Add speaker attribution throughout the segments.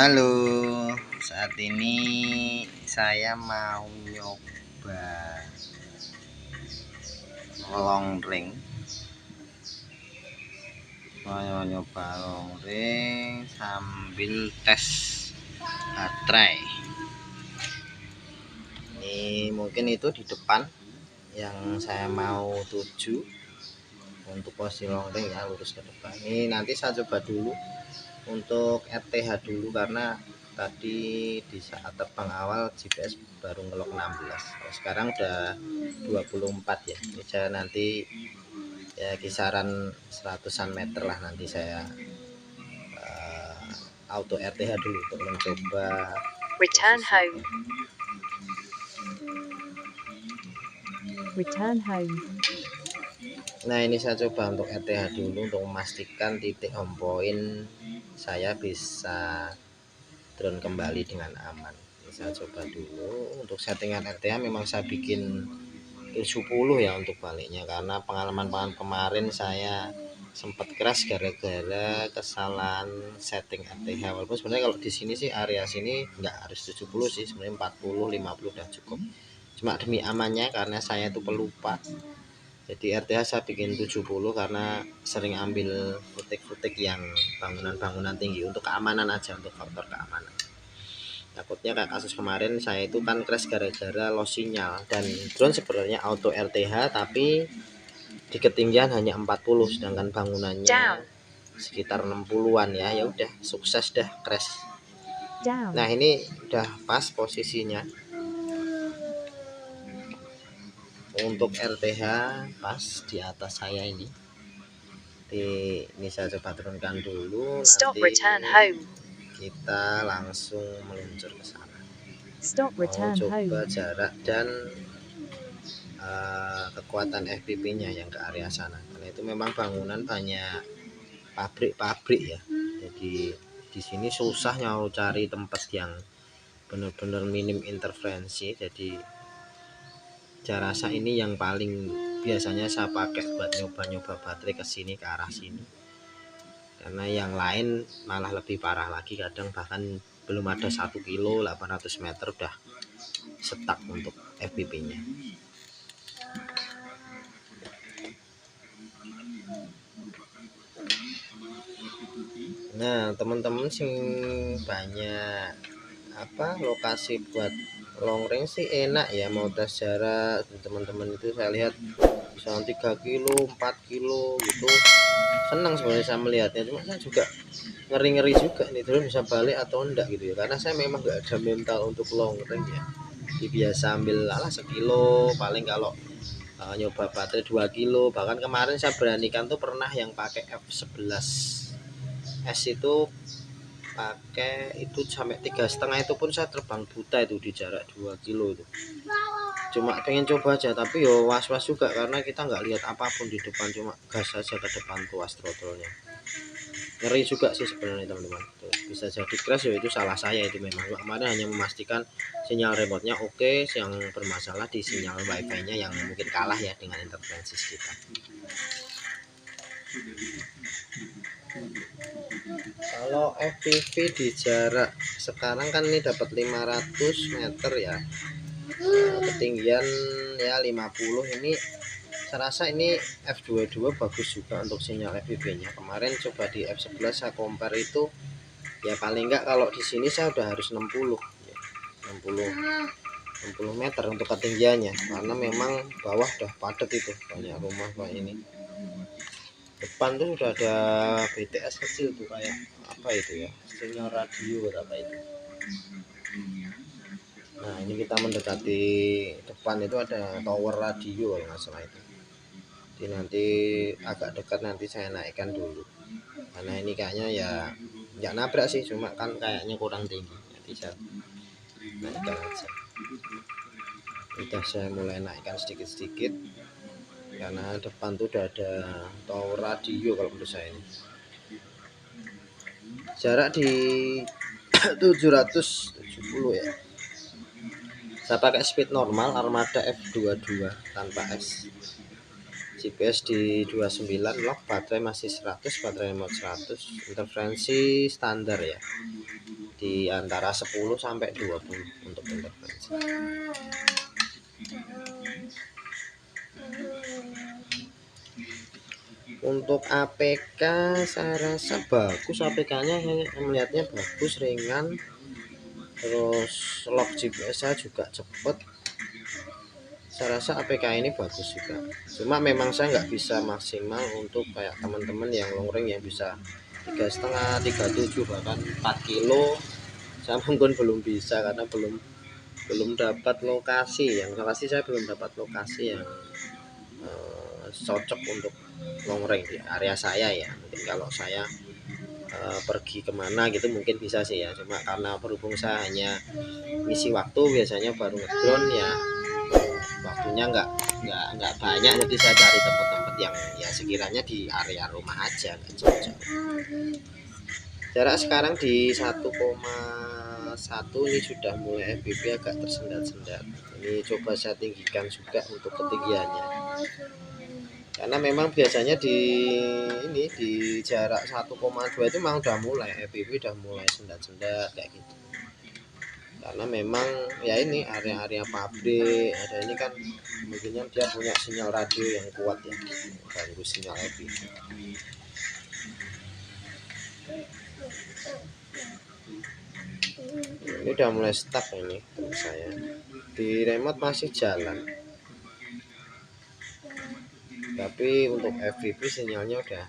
Speaker 1: Halo, saat ini saya mau nyoba longreng. Sambil tes baterai. Ini mungkin itu di depan yang saya mau tuju untuk posisi longreng ya, lurus ke depan. Ini nanti saya coba dulu untuk RTH dulu karena tadi di saat terbang awal GPS baru ngelok 16. Sekarang udah 24 ya. Ini saya nanti ya kisaran 100-an meter lah, nanti saya auto RTH dulu untuk mencoba
Speaker 2: return home.
Speaker 1: Nah, ini saya coba untuk RTH dulu untuk memastikan titik home point saya bisa drone kembali dengan aman. Ini saya coba dulu untuk settingan RTH. Memang saya bikin 70 ya untuk baliknya, karena pengalaman kemarin saya sempat keras gara-gara kesalahan setting RTH. Walaupun sebenarnya kalau di sini sih, area sini nggak harus 70 sih, sebenarnya 40 50 udah cukup. Cuma demi amannya karena saya itu pelupa, jadi RTH saya bikin 70 karena sering ambil footage yang bangunan-bangunan tinggi untuk keamanan aja, untuk faktor keamanan. Takutnya kayak kasus kemarin saya itu kan crash gara-gara loss sinyal, dan drone sebenarnya auto RTH tapi di ketinggian hanya 40 sedangkan bangunannya sekitar 60-an ya. Ya udah, sukses dah crash. Nah, ini udah pas posisinya untuk RTH, pas di atas saya ini. Ini saya coba turunkan dulu, nanti kita langsung meluncur ke sana. Mau coba jarak dan kekuatan FPV-nya yang ke area sana, karena itu memang bangunan banyak pabrik-pabrik ya. Jadi di sini susah nyari cari tempat yang benar-benar minim interferensi. Jadi saya rasa ini yang paling biasanya saya pakai buat nyoba-nyoba baterai ke sini, ke arah sini. Karena yang lain malah lebih parah lagi, kadang bahkan belum ada 1 kilo 800 meter udah stuck untuk FPV-nya. Nah, teman-teman sing banyak lokasi buat long range sih enak ya, mau tes jarak. Teman-teman itu saya lihat bisa 3 kilo 4 kilo gitu, senang sebenarnya saya melihatnya. Cuma saya juga ngeri-ngeri juga nih, drone bisa balik atau enggak gitu ya, karena saya memang nggak ada mental untuk long range ya. Jadi biasa ambil sekilo, paling kalau nyoba baterai 2 kilo. Bahkan kemarin saya beranikan tuh pernah yang pakai F11S itu, pakai itu sampai 3,5, itu pun saya terbang buta itu di jarak 2 kilo itu. Cuma pengen coba aja, tapi yo was-was juga karena kita nggak lihat apapun di depan, cuma gas saja ke depan, tuas throttle-nya. Ngeri juga sih sebenarnya teman-teman. Bisa jadi crash ya, itu salah saya itu. Memang kemarin hanya memastikan sinyal remote-nya oke, yang bermasalah di sinyal wifi-nya yang mungkin kalah ya dengan interferensi sekitar. Kalau FPV di jarak sekarang kan ini dapat 500 meter ya, ketinggian ya 50. Ini saya rasa ini F22 bagus juga untuk sinyal FPV-nya. Kemarin coba di F11 saya compare itu ya, paling enggak kalau di sini saya udah harus 60 ya, 60 meter untuk ketinggiannya, karena memang bawah udah padat itu, banyak rumah kayak ini. Depan tuh udah ada BTS kecil tuh, kayak apa itu ya, sinyal radio apa itu. Nah, ini kita mendekati depan itu ada tower radio kalau nggak salah itu. Jadi nanti agak dekat, nanti saya naikkan dulu karena ini kayaknya ya nggak nabrak sih, cuma kan kayaknya kurang tinggi. Nanti saya naikkan aja. Udah saya mulai naikkan sedikit-sedikit karena depan tuh udah ada tower radio kalau menurut saya ini. Jarak di 770 ya. Saya pakai speed normal Armada F22 tanpa S. GPS di 29, lock baterai masih 100, baterai remote 100, interferensi standar ya. di antara 10 sampai 20 untuk intervensi. Untuk APK saya rasa bagus, APK-nya saya melihatnya bagus, ringan, terus lock GPS saya juga cepet. Saya rasa APK ini bagus juga. Cuma memang saya nggak bisa maksimal untuk kayak teman-teman yang long range yang bisa 3,5, 37 bahkan 4 kilo. Saya mungkin belum bisa karena belum dapat lokasi yang pasti saya belum dapat lokasi yang cocok untuk long range di area saya ya. Mungkin kalau saya pergi kemana gitu mungkin bisa sih ya, cuma karena berhubung saya hanya ngisi waktu biasanya baru ngedrone ya, waktunya nggak banyak, jadi saya cari tempat-tempat yang ya sekiranya di area rumah aja nggak jauh-jauh. Jarak sekarang di 1,1 ini sudah mulai FPV agak tersendat-sendat. Ini coba saya tinggikan juga untuk ketinggiannya. Karena memang biasanya di jarak 1,2 itu memang udah mulai FPV udah mulai sendat-sendat kayak gitu. Karena memang ya ini area-area pabrik ada ini kan kemungkinan dia punya sinyal radio yang kuat ya, ganggu sinyal FPV. Ini udah mulai stuck ini saya. Di remote masih jalan. Tapi untuk FPV sinyalnya udah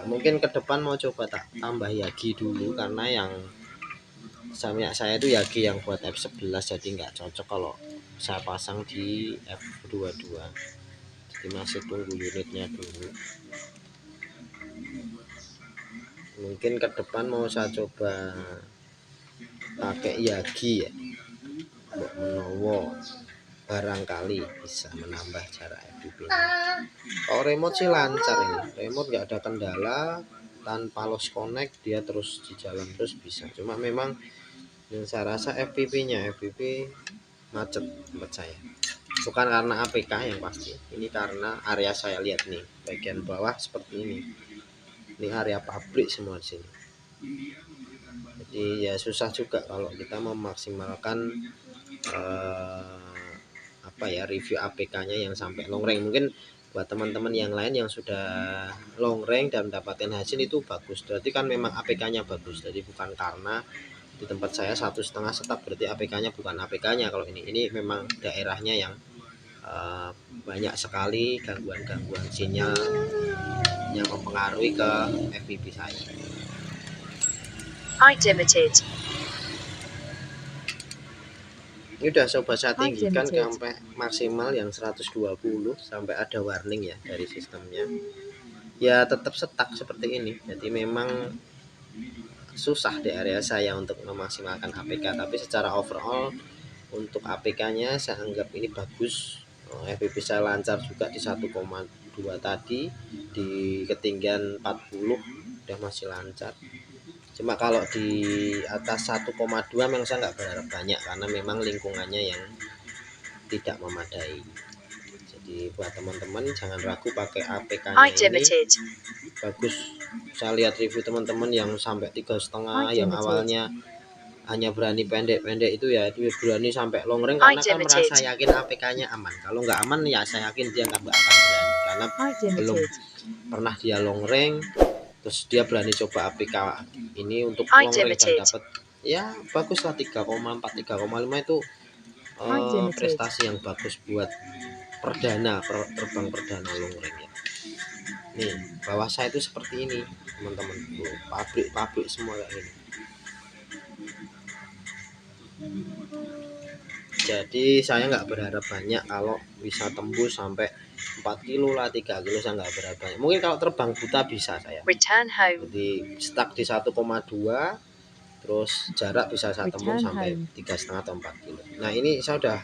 Speaker 1: mungkin ke depan mau coba tak tambah Yagi dulu, karena yang saya itu Yagi yang buat F11 jadi nggak cocok kalau saya pasang di F22, jadi masih tunggu unitnya dulu. Mungkin ke depan mau saya coba pakai Yagi ya, untuk menowo barangkali bisa menambah jarak FPV. Kalau remote sih lancar ini, remote nggak ada kendala, tanpa lost connect dia terus di jalan terus bisa. Cuma memang yang saya rasa FPV-nya macet tempat saya, bukan karena APK yang pasti, ini karena area saya lihat nih bagian bawah seperti ini area pabrik semua di sini. Jadi ya susah juga kalau kita memaksimalkan review APK-nya yang sampai long range. Mungkin buat teman-teman yang lain yang sudah long range dan mendapatkan hasil itu bagus, berarti kan memang APK-nya bagus. Jadi bukan karena di tempat saya 1,5 setak berarti APK-nya bukan APK-nya. Kalau ini memang daerahnya yang banyak sekali gangguan sinyal yang mempengaruhi ke FPV saya. Ini udah coba saya tinggikan sampai maksimal yang 120 sampai ada warning ya dari sistemnya. Ya tetap stuck seperti ini. Jadi memang susah di area saya untuk memaksimalkan APK, tapi secara overall untuk APK-nya saya anggap ini bagus. FPV saya lancar juga di 1,2 tadi, di ketinggian 40 udah masih lancar. Cuma kalau di atas 1,2 memang saya nggak berharap banyak karena memang lingkungannya yang tidak memadai. Jadi buat teman-teman jangan ragu pakai APK-nya ini bagus. Saya lihat review teman-teman yang sampai 3,5 yang awalnya hanya berani pendek-pendek itu ya dia berani sampai long range karena kan merasa yakin APK-nya aman. Kalau nggak aman ya saya yakin dia nggak akan berani karena belum pernah dia long range. Terus dia berani coba APK ini untuk long range dan dapat ya bagus lah 3,4 3,5 itu prestasi yang bagus buat terbang perdana long range ya. Nih bawah saya itu seperti ini teman-teman, pabrik semua kayak ini. Jadi saya nggak berharap banyak kalau bisa tembus sampai 4 kilo lah, 3 kilo saya nggak berharap banyak. Mungkin kalau terbang buta bisa saya. Jadi stuck di 1,2 terus jarak bisa saya tembus sampai 3,5 atau 4 kilo. Nah ini saya udah,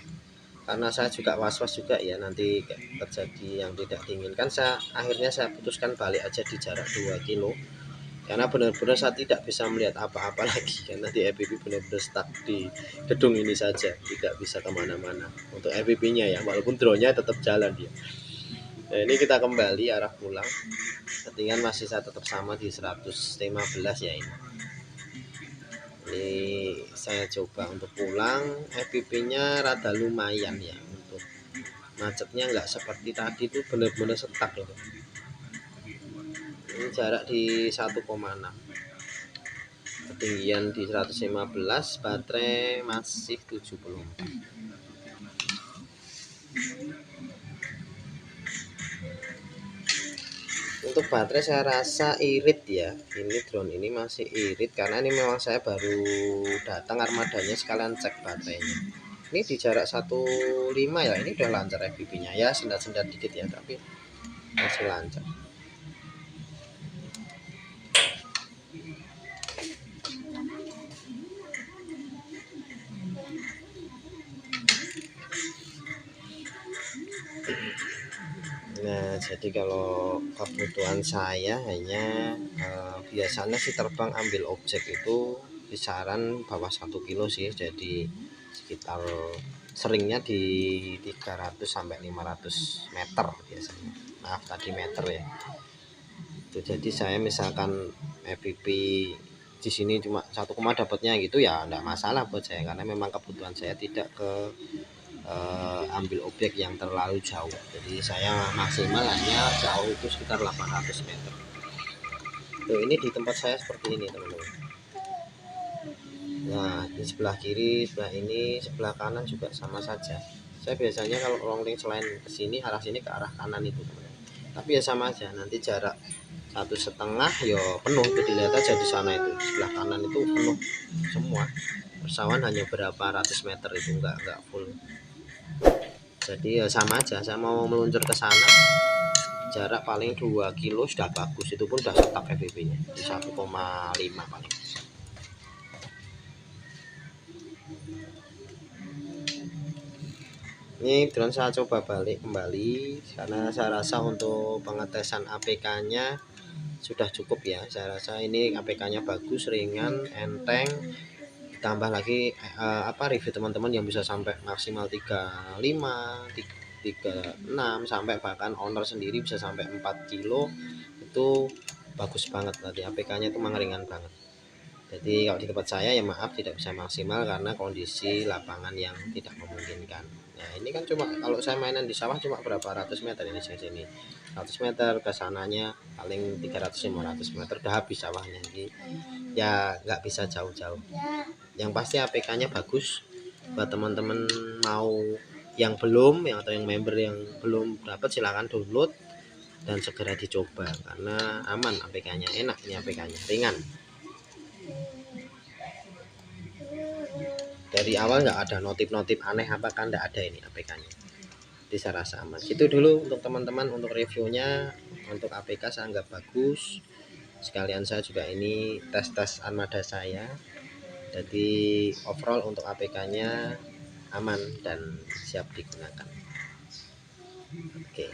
Speaker 1: karena saya juga was-was juga ya nanti terjadi yang tidak diinginkan, akhirnya saya putuskan balik aja di jarak 2 kilo. Karena benar-benar saya tidak bisa melihat apa-apa lagi karena di FPV benar-benar stuck di gedung ini saja, tidak bisa kemana-mana untuk FPV-nya ya, walaupun drone-nya tetap jalan dia. Nah ini kita kembali arah pulang, ketinggian masih saya tetap sama di 115 ya ini. Ini saya coba untuk pulang, FPP-nya rada lumayan ya, untuk macetnya nggak seperti tadi itu bener-bener stuck loh. Ini jarak di 1,6, ketinggian di 115, baterai masih 74. Untuk baterai saya rasa irit ya, ini drone ini masih irit karena ini memang saya baru datang armadanya sekalian cek baterainya. Ini di jarak 1,5 ya, ini udah lancar FPV-nya ya, sendat-sendat dikit ya, tapi masih lancar. Nah, jadi kalau kebutuhan saya hanya biasanya sih terbang ambil objek itu kisaran bawah 1 kilo sih, jadi sekitar seringnya di 300 sampai 500 meter biasanya. Maaf tadi meter ya. Itu jadi saya misalkan FPV di sini cuma 1, dapatnya gitu ya enggak masalah buat saya, karena memang kebutuhan saya tidak ke ambil objek yang terlalu jauh. Jadi saya maksimal hanya jauh itu sekitar 800 meter. Tuh, ini di tempat saya seperti ini teman-teman. Nah, di sebelah kiri, sebelah ini, sebelah kanan juga sama saja. Saya biasanya kalau rolling selain ke sini, arah sini ke arah kanan itu teman-teman. Tapi ya sama aja, nanti jarak 1,5 ya penuh, itu dilihat aja di sana itu sebelah kanan itu penuh semua. Persawan hanya berapa ratus meter itu enggak full. Jadi ya sama aja, saya mau meluncur ke sana jarak paling 2 kilo sudah bagus, itu pun sudah stuck FPV nya di 1,5 paling. Ini drone saya coba balik kembali karena saya rasa untuk pengetesan APK nya sudah cukup ya. Saya rasa ini APK nya bagus, ringan, enteng, tambah lagi review teman-teman yang bisa sampai maksimal 35, 36 sampai bahkan owner sendiri bisa sampai 4 kilo, itu bagus banget. Berarti APK nya itu memang ringan banget. Jadi kalau di tempat saya ya maaf tidak bisa maksimal karena kondisi lapangan yang tidak memungkinkan. Nah ini kan cuma kalau saya mainan di sawah cuma berapa ratus meter ini sini 100 meter, ke sananya paling 300-500 meter udah habis sawahnya. Jadi ya nggak bisa jauh-jauh. Yang pasti APK nya bagus. Buat teman-teman mau yang belum atau yang member yang belum dapat silahkan download dan segera dicoba karena aman APK nya, enak ini APK nya, ringan. Dari awal nggak ada notif-notif aneh apa kan, nggak ada ini APK nya. Jadi saya rasa aman. Itu dulu untuk teman-teman untuk reviewnya. Untuk APK saya anggap bagus. Sekalian saya juga ini tes armada saya. Jadi overall untuk APK-nya aman dan siap digunakan. Oke.